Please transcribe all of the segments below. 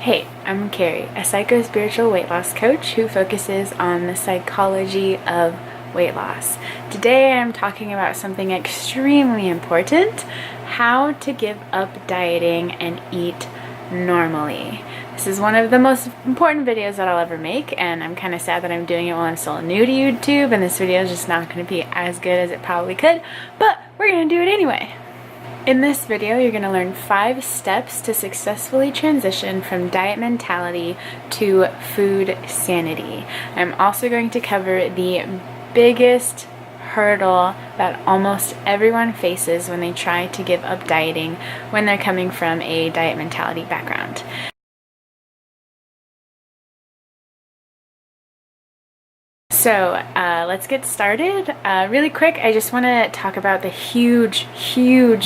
Hey, I'm Carrie, a psycho-spiritual weight loss coach who focuses on the psychology of weight loss. Today I'm talking about something extremely important: how to give up dieting and eat normally. This is one of the most important videos that I'll ever make, and I'm kind of sad that I'm doing it while I'm still new to YouTube, and this video is just not going to be as good as it probably could, but we're going to do it anyway. In this video, you're going to learn 5 steps to successfully transition from diet mentality to food sanity. I'm also going to cover the biggest hurdle that almost everyone faces when they try to give up dieting when they're coming from a diet mentality background. So let's get started. Really quick, I just want to talk about the huge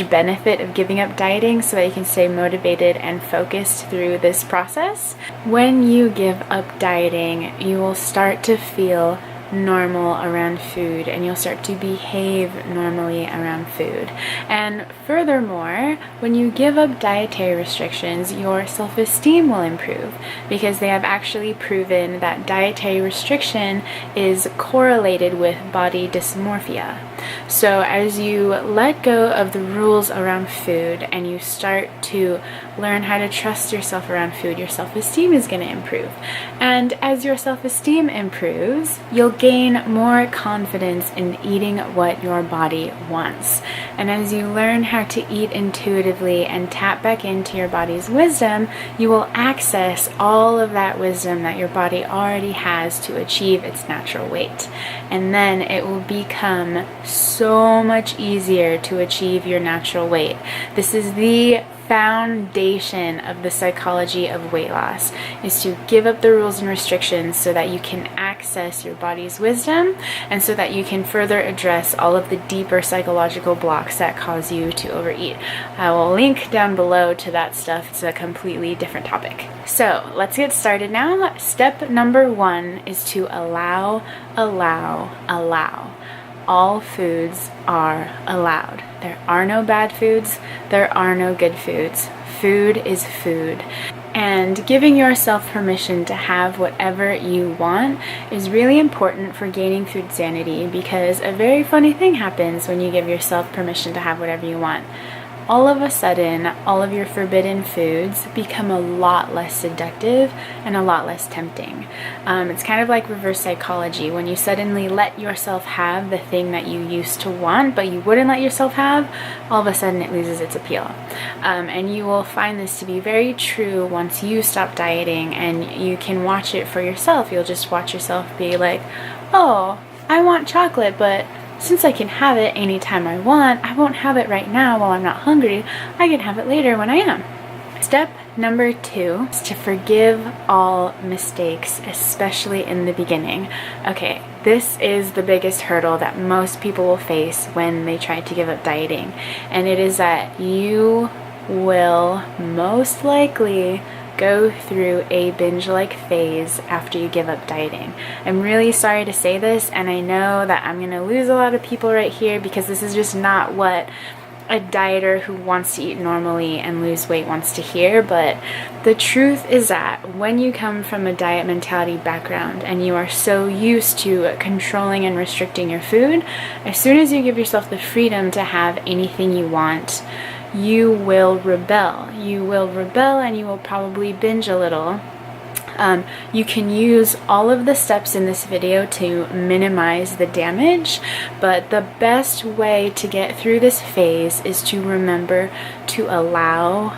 benefit of giving up dieting so that you can stay motivated and focused through this process. When you give up dieting, you will start to feel normal around food, and you'll start to behave normally around food. And furthermore, when you give up dietary restrictions, your self-esteem will improve, because they have actually proven that dietary restriction is correlated with body dysmorphia. So as you let go of the rules around food and you start to learn how to trust yourself around food, your self-esteem is going to improve. And as your self-esteem improves, you'll gain more confidence in eating what your body wants. And as you learn how to eat intuitively and tap back into your body's wisdom, you will access all of that wisdom that your body already has to achieve its natural weight. And then it will become so much easier to achieve your natural weight. This is the foundation of the psychology of weight loss, is to give up the rules and restrictions so that you can access your body's wisdom, and so that you can further address all of the deeper psychological blocks that cause you to overeat. I will link down below to that stuff. It's a completely different topic. So let's get started now. Step number 1 is to allow. All foods are allowed. There are no bad foods, there are no good foods. Food is food. And giving yourself permission to have whatever you want is really important for gaining food sanity, because a very funny thing happens when you give yourself permission to have whatever you want. All of a sudden, all of your forbidden foods become a lot less seductive and a lot less tempting. It's kind of like reverse psychology. When you suddenly let yourself have the thing that you used to want, but you wouldn't let yourself have, all of a sudden it loses its appeal. And you will find this to be very true once you stop dieting, and you can watch it for yourself. You'll just watch yourself be like, oh, I want chocolate, but since I can have it anytime I want, I won't have it right now while I'm not hungry. I can have it later when I am. Step number 2 is to forgive all mistakes, especially in the beginning. Okay, this is the biggest hurdle that most people will face when they try to give up dieting, and it is that you will most likely go through a binge-like phase after you give up dieting. I'm really sorry to say this, and I know that I'm going to lose a lot of people right here, because this is just not what a dieter who wants to eat normally and lose weight wants to hear. But the truth is that when you come from a diet mentality background and you are so used to controlling and restricting your food, as soon as you give yourself the freedom to have anything you want, you will rebel. You will rebel, and you will probably binge a little. You can use all of the steps in this video to minimize the damage, but the best way to get through this phase is to remember to allow.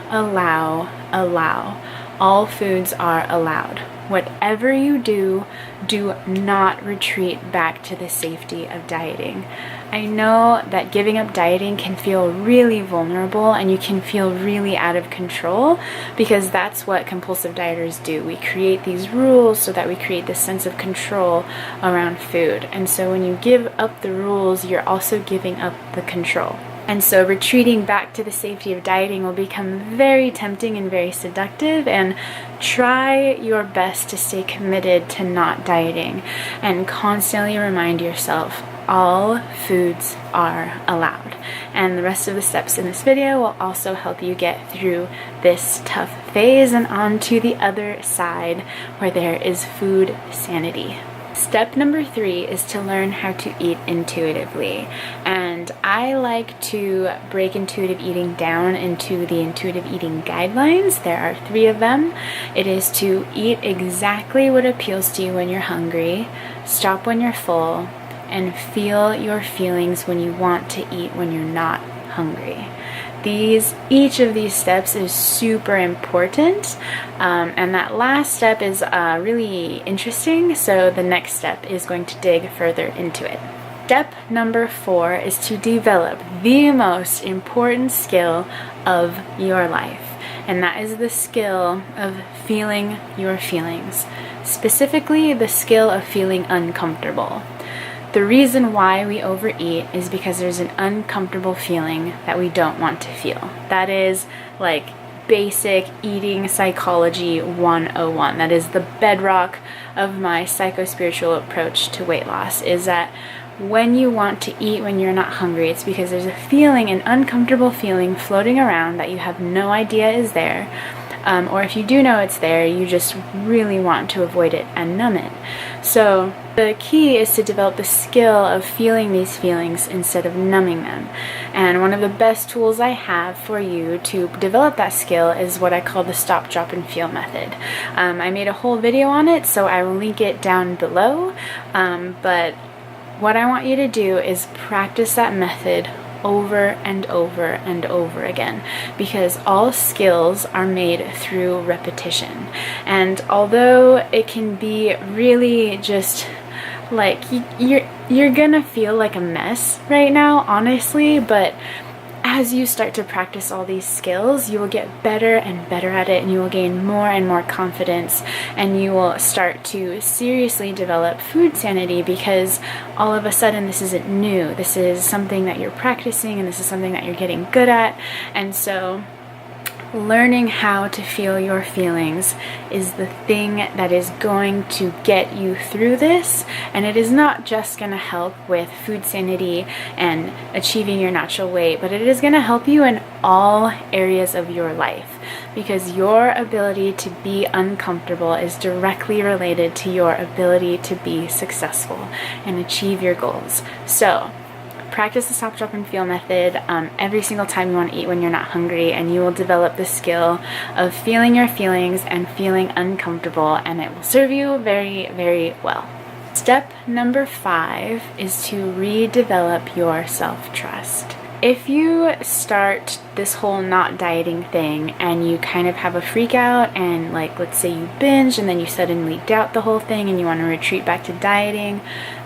All foods are allowed. Whatever you do, do not retreat back to the safety of dieting. I know that giving up dieting can feel really vulnerable, and you can feel really out of control, because that's what compulsive dieters do. We create these rules so that we create this sense of control around food. And so when you give up the rules, you're also giving up the control. And so retreating back to the safety of dieting will become very tempting and very seductive, and try your best to stay committed to not dieting, and constantly remind yourself, all foods are allowed. And the rest of the steps in this video will also help you get through this tough phase and on to the other side where there is food sanity. Step number 3 is to learn how to eat intuitively. And I like to break intuitive eating down into the intuitive eating guidelines. There are 3 of them. It is to eat exactly what appeals to you when you're hungry, stop when you're full, and feel your feelings when you want to eat when you're not hungry. Each of these steps is super important, and that last step is really interesting, so the next step is going to dig further into it. Step number 4 is to develop the most important skill of your life, and that is the skill of feeling your feelings, specifically the skill of feeling uncomfortable. The reason why we overeat is because there's an uncomfortable feeling that we don't want to feel. That is like basic eating psychology 101. That is the bedrock of my psycho-spiritual approach to weight loss, is that when you want to eat when you're not hungry, it's because there's a feeling, an uncomfortable feeling floating around that you have no idea is there. Or if you do know it's there, you just really want to avoid it and numb it. So the key is to develop the skill of feeling these feelings instead of numbing them. And one of the best tools I have for you to develop that skill is what I call the stop, drop, and feel method. I made a whole video on it, so I will link it down below. But what I want you to do is practice that method over and over and over again, because all skills are made through repetition. And although it can be really just like you're gonna feel like a mess right now, honestly, but as you start to practice all these skills, you will get better and better at it, and you will gain more and more confidence, and you will start to seriously develop food sanity, because all of a sudden this isn't new. This is something that you're practicing, and this is something that you're getting good at. And so learning how to feel your feelings is the thing that is going to get you through this, and it is not just going to help with food sanity and achieving your natural weight, but it is going to help you in all areas of your life, because your ability to be uncomfortable is directly related to your ability to be successful and achieve your goals. So practice the stop, drop, and feel method every single time you want to eat when you're not hungry, and you will develop the skill of feeling your feelings and feeling uncomfortable, and it will serve you very, very well. Step number 5 is to redevelop your self-trust. If you start this whole not dieting thing and you kind of have a freak out, and like let's say you binge and then you suddenly doubt the whole thing and you want to retreat back to dieting,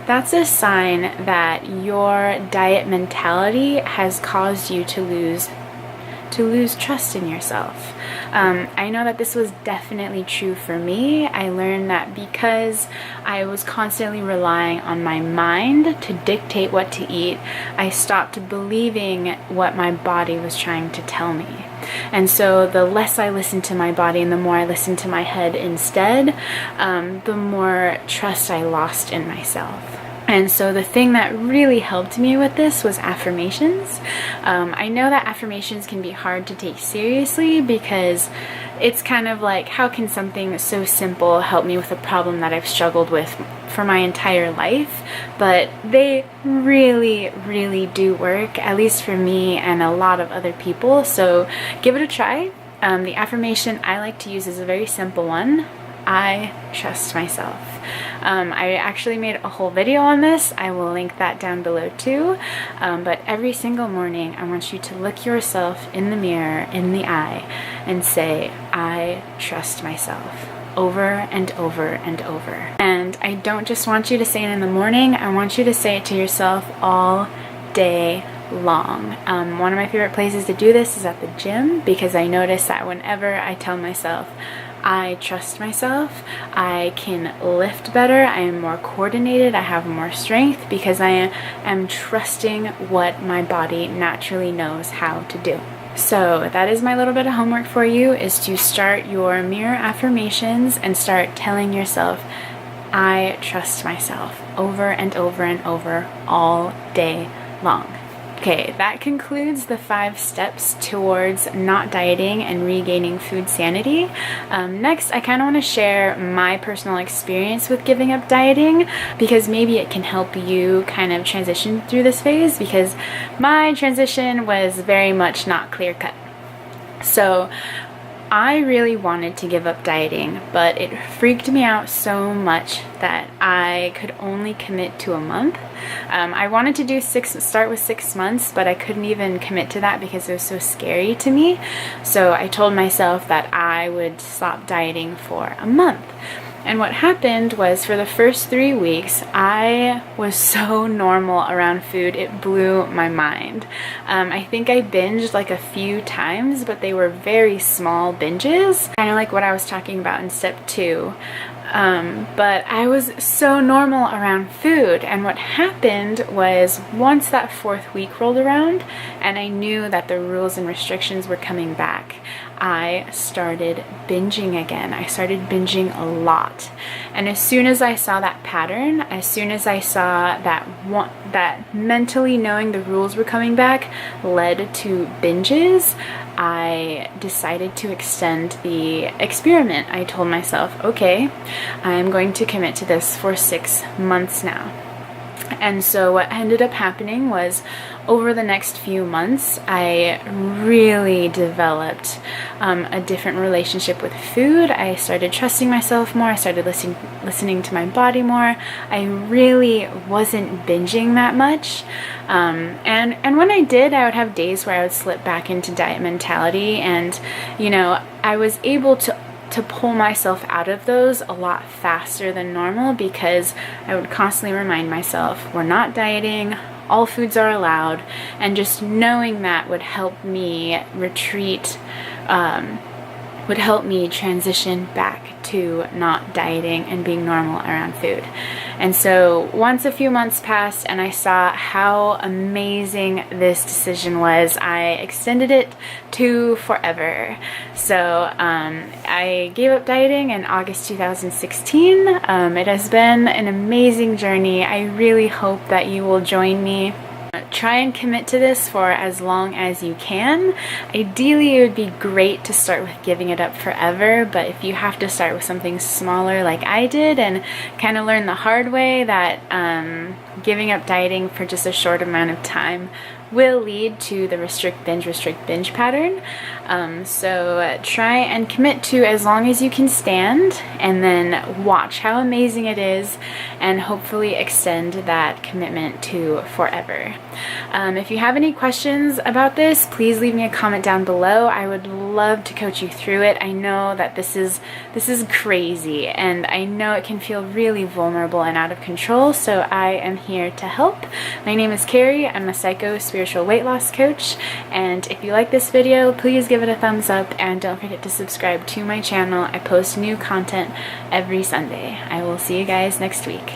that's a sign that your diet mentality has caused you to lose trust in yourself. I know that this was definitely true for me. I learned that because I was constantly relying on my mind to dictate what to eat, I stopped believing what my body was trying to tell me. And so the less I listened to my body and the more I listened to my head instead, the more trust I lost in myself. And so the thing that really helped me with this was affirmations. I know that affirmations can be hard to take seriously, because it's kind of like, how can something so simple help me with a problem that I've struggled with for my entire life? But they really, really do work, at least for me and a lot of other people. So give it a try. The affirmation I like to use is a very simple one. I trust myself. I actually made a whole video on this. I will link that down below too. But every single morning, I want you to look yourself in the mirror, in the eye, and say, I trust myself, over and over and over. And I don't just want you to say it in the morning. I want you to say it to yourself all day long. One of my favorite places to do this is at the gym, because I notice that whenever I tell myself, I trust myself, I can lift better, I am more coordinated, I have more strength, because I am trusting what my body naturally knows how to do. So that is my little bit of homework for you, is to start your mirror affirmations and start telling yourself, I trust myself, over and over and over all day long. Okay, that concludes the 5 steps towards not dieting and regaining food sanity. Next, I kind of want to share my personal experience with giving up dieting, because maybe it can help you kind of transition through this phase, because my transition was very much not clear-cut. So I really wanted to give up dieting, but it freaked me out so much that I could only commit to a month. I wanted to start with 6 months, but I couldn't even commit to that because it was so scary to me. So I told myself that I would stop dieting for a month. And what happened was, for the first 3 weeks, I was so normal around food, it blew my mind. I think I binged like a few times, but they were very small binges, kind of like what I was talking about in step 2. But I was so normal around food, and what happened was, once that 4th week rolled around and I knew that the rules and restrictions were coming back, I started binging again. I started binging a lot. And as soon as I saw that pattern, as soon as I saw that mentally knowing the rules were coming back led to binges, I decided to extend the experiment. I told myself, okay, I'm going to commit to this for 6 months now. And so what ended up happening was, over the next few months, I really developed a different relationship with food. I started trusting myself more. I started listening to my body more. I really wasn't binging that much. And when I did, I would have days where I would slip back into diet mentality, and I was able to pull myself out of those a lot faster than normal, because I would constantly remind myself, we're not dieting, all foods are allowed, and just knowing that would help me retreat, would help me transition back to not dieting and being normal around food. And so once a few months passed and I saw how amazing this decision was, I extended it to forever. So I gave up dieting in August 2016. It has been an amazing journey. I really hope that you will join me. Try and commit to this for as long as you can. Ideally, it would be great to start with giving it up forever, but if you have to start with something smaller like I did and kind of learn the hard way that giving up dieting for just a short amount of time will lead to the restrict binge pattern. So try and commit to as long as you can stand, and then watch how amazing it is, and hopefully extend that commitment to forever. If you have any questions about this, please leave me a comment down below. I would love to coach you through it. I know that this is crazy, and I know it can feel really vulnerable and out of control, so I am here to help. My name is Carrie. I'm a spiritual weight loss coach, and if you like this video, please give it a thumbs up, and don't forget to subscribe to my channel. I post new content every Sunday. I will see you guys next week.